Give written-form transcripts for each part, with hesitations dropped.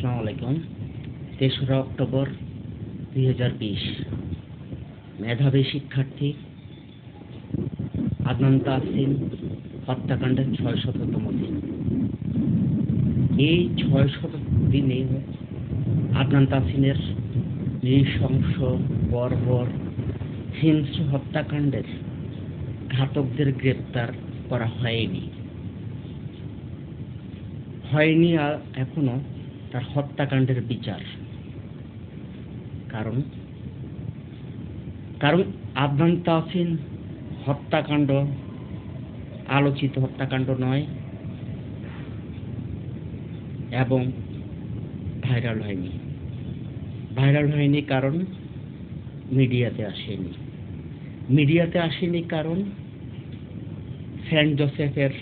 আসসালামু আলাইকুম। ৩রা অক্টোবর ২০২০। মেধাবী শিক্ষার্থী আদনান তাহসিন হত্যাকাণ্ডের ৬০০তম দিন। এই ৬০০ দিনে আদনান তাহসিনের নৃশংস বর্বর হিংস্র হত্যাকাণ্ডের ঘাতকদের গ্রেপ্তার করা হয়নি এখনো তার হত্যাকাণ্ডের বিচার। কারণ আদনান তাহসিন হত্যাকাণ্ড আলোচিত হত্যাকাণ্ড নয় এবং ভাইরাল হয়নি কারণ মিডিয়াতে আসেনি কারণ সেন্ট জোসেফের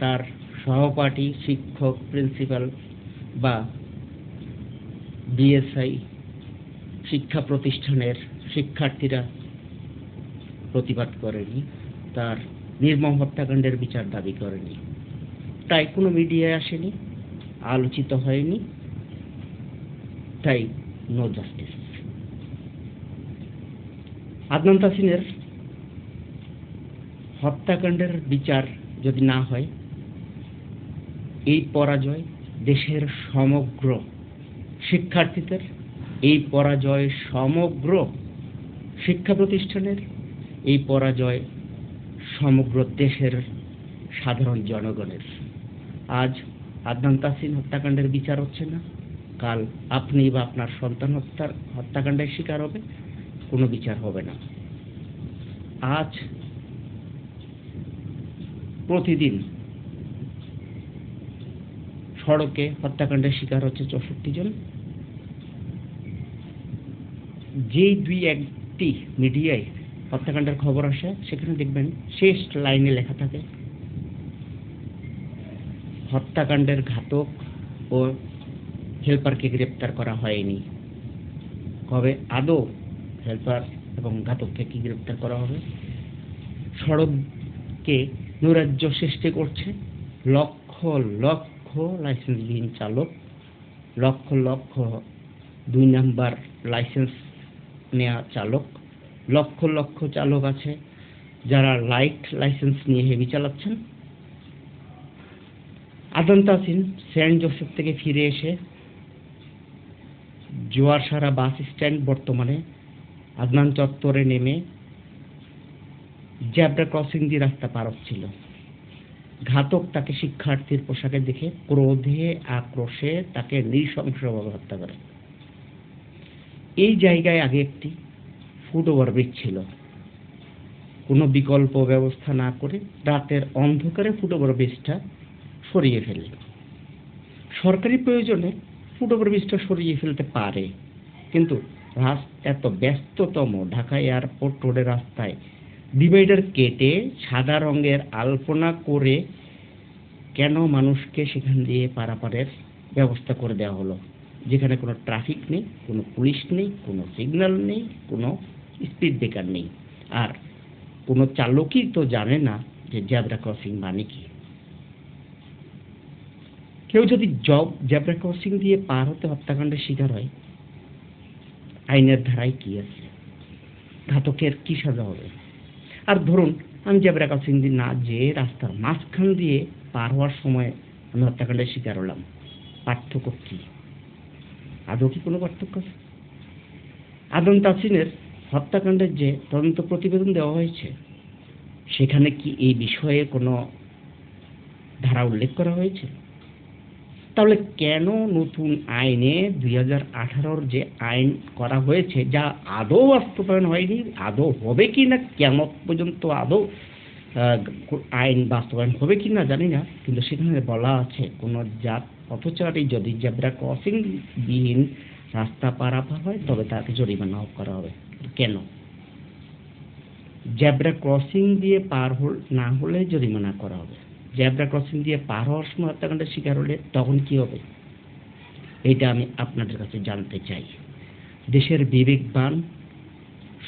তার সহপাঠী শিক্ষক, প্রিন্সিপাল বা বিএসআই শিক্ষা প্রতিষ্ঠানের শিক্ষার্থীরা প্রতিবাদ করেনি, তার নির্মম হত্যাকাণ্ডের বিচার দাবি করেনি, তাই কোনো মিডিয়ায় আসেনি, আলোচিত হয়নি, তাই নো জাস্টিস। আদনান তাহসিনের হত্যাকাণ্ডের বিচার যদি না হয়, এই পরাজয় দেশের সমগ্র শিক্ষার্থীদের, এই পরাজয় সমগ্র শিক্ষা প্রতিষ্ঠানের, এই পরাজয় সমগ্র দেশের সাধারণ জনগণের। আজ আদনান তাহসিন হত্যাকাণ্ডের বিচার হচ্ছে না, কাল আপনি বা আপনার সন্তান হত্যাকাণ্ডের শিকার হবে, কোনো বিচার হবে না। আজ প্রতিদিন সড়কে হত্যাকাণ্ডের শিকার হচ্ছে ৬৪ জন। যেই দুই একটি মিডিয়ায় হত্যাকাণ্ডের খবর আসে, সেখানে দেখবেন শেষ লাইনে লেখা থাকে হত্যাকাণ্ডের ঘাতক ও হেল্পারকে গ্রেপ্তার করা হয়নি। কবে আদৌ হেল্পার এবং ঘাতককে কি গ্রেপ্তার করা হবে? সড়ককে নৈরাজ্য সৃষ্টি করছে লক্ষ লক্ষ লাইসেন্সবিহীন চালক, লক্ষ লক্ষ ২ নাম্বার লাইসেন্স নেওয়া চালক, লক্ষ লক্ষ চালক আছে যারা লাইট লাইসেন্স নিয়ে হেভি চালাচ্ছেন। আদনান তাহসিন সেন্ট জোসেফ থেকে ফিরে এসে জোয়ারসারা বাস স্ট্যান্ড, বর্তমানে আদনান চত্বরে নেমে জেব্রা ক্রসিং দিয়ে রাস্তা পার হচ্ছিল। ঘাতক তাকে শিক্ষার্থীর পোশাকে দেখে ক্রোধে আক্রোশে তাকে নৃশংসভাবে হত্যা করে। এই জায়গায় আগে একটি ফুট ওভারব্রিজ ছিল, কোনো বিকল্প ব্যবস্থা না করে রাতের অন্ধকারে ফুট ওভারব্রিজটা সরিয়ে ফেলে। সরকারি প্রয়োজনে ফুট ওভারব্রিজটা সরিয়ে ফেলতে পারে, কিন্তু এত ব্যস্ততম ঢাকা এয়ারপোর্ট রোডের রাস্তায় ডিভাইডার কেটে সাদা রঙের আলপনা করে কেন মানুষকে সেখান দিয়ে পারাপারের ব্যবস্থা করে দেওয়া হলো, যেখানে কোনো ট্রাফিক নেই, কোনো পুলিশ নেই, কোনো সিগন্যাল নেই, কোনো স্পিড ব্রেকার নেই, আর কোনো চালকই তো জানে না যে জেব্রা ক্রসিং মানে কি। কেউ যদি জেব্রা ক্রসিং দিয়ে পার হতে হত্যাকাণ্ডের শিকার হয়, আইনের ধারায় কি আছে? ঘাতকের কি সাজা হবে? আর ধরুন আমি জেব্রা ক্রসিং দিয়ে না যেয়ে রাস্তার মাঝখান দিয়ে পার হওয়ার সময় আমি হত্যাকাণ্ডের শিকার হলাম, পার্থক্য কি? আদৌ কি কোনো পার্থক্য আছে? আদনান তাহসিনের হত্যাকাণ্ডের যে তদন্ত প্রতিবেদন দেওয়া হয়েছে, সেখানে কি এই বিষয়ে কোনো ধারা উল্লেখ করা হয়েছে? তাহলে কেন নতুন আইনে ২০১৮ যে আইন করা হয়েছে, যা আদৌ বাস্তবায়ন হয়নি, আদৌ হবে কি না, কেমন পর্যন্ত আদৌ আইন বাস্তবায়ন হবে কি না জানি না, কিন্তু সেখানে বলা আছে কোনো জাত পথচারী যদি জেব্রা ক্রসিং বিহীন রাস্তা পারাপার হয় তবে তাকে জরিমানা করা হবে। কেন? জেব্রা ক্রসিং দিয়ে পার না হলে জরিমানা করা হবে, জেব্রা ক্রসিং দিয়ে পার হওয়ার সময় হত্যাকাণ্ডের শিকার হলে তখন কি হবে? এটা আমি আপনাদের কাছে জানতে চাই। দেশের বিবেকবান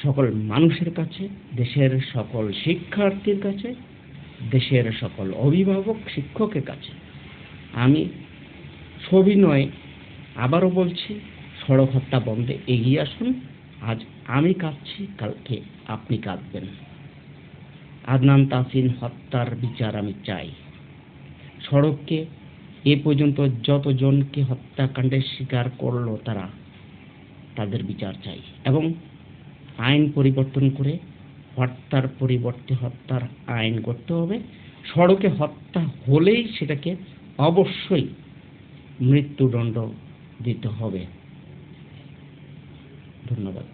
সকল মানুষের কাছে, দেশের সকল শিক্ষার্থীর কাছে, দেশের সকল অভিভাবক শিক্ষকের কাছে আমি সবিনয় আবারও বলছি, সড়ক হত্যা বন্ধে এগিয়ে আসুন। আজ আমি কাঁদছি, কালকে আপনি কাঁদবেন। আদনান তাসিন হত্যার বিচার আমি চাই। সড়ককে এ পর্যন্ত যতজনকে হত্যাকাণ্ডের শিকার করলো তাদের বিচার চাই, এবং আইন পরিবর্তন করে হত্যার পরিবর্তে হত্যার আইন করতে হবে। সড়কে হত্যা হলেই সেটাকে অবশ্যই মৃত্যুদণ্ড দিতে হবে। ধন্যবাদ।